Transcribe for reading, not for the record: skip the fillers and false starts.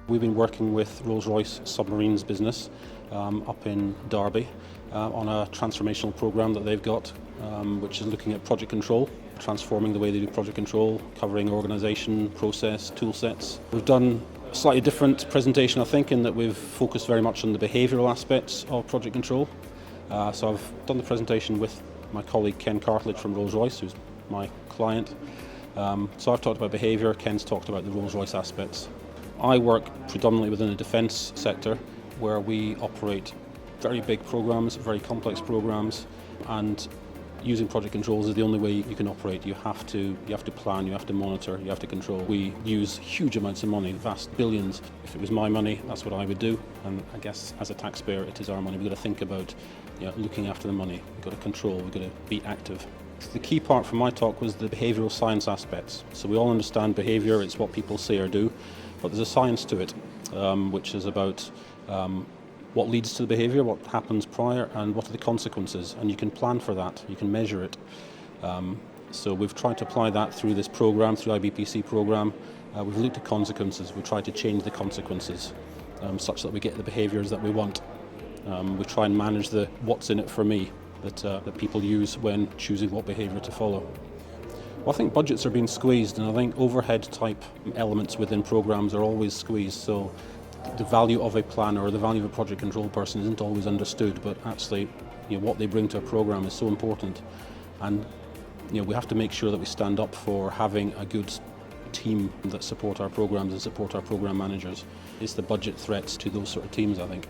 We've been working with Rolls-Royce Submarines business up in Derby on a transformational programme that they've got, which is looking at project control, transforming the way they do project control, covering organisation, process, tool sets. We've done a slightly different presentation, I think, in that we've focused very much on the behavioural aspects of project control. So I've done the presentation with my colleague Ken Cartledge from Rolls-Royce, who's my client. So I've talked about behaviour, Ken's talked about the Rolls-Royce aspects. I work predominantly within the defence sector, where we operate very big programmes, very complex programmes, and using project controls is the only way you can operate. You have to plan, you have to monitor, you have to control. We use huge amounts of money, vast billions. If it was my money, that's what I would do. And I guess as a taxpayer, it is our money. We've got to think about looking after the money. We've got to control, we've got to be active. The key part from my talk was the behavioural science aspects. So we all understand behaviour, it's what people say or do, but there's a science to it, which is about what leads to the behaviour, what happens prior, and what are the consequences. And you can plan for that, you can measure it. So we've tried to apply that through this programme, through IBPC programme. We've looked at consequences, we've tried to change the consequences such that we get the behaviours that we want. We try and manage the what's in it for me that people use when choosing what behaviour to follow. Well, I think budgets are being squeezed, and I think overhead type elements within programmes are always squeezed. So the value of a planner or the value of a project control person isn't always understood, but actually what they bring to a programme is so important. And we have to make sure that we stand up for having a good team that support our programmes and support our programme managers. It's the budget threats to those sort of teams, I think.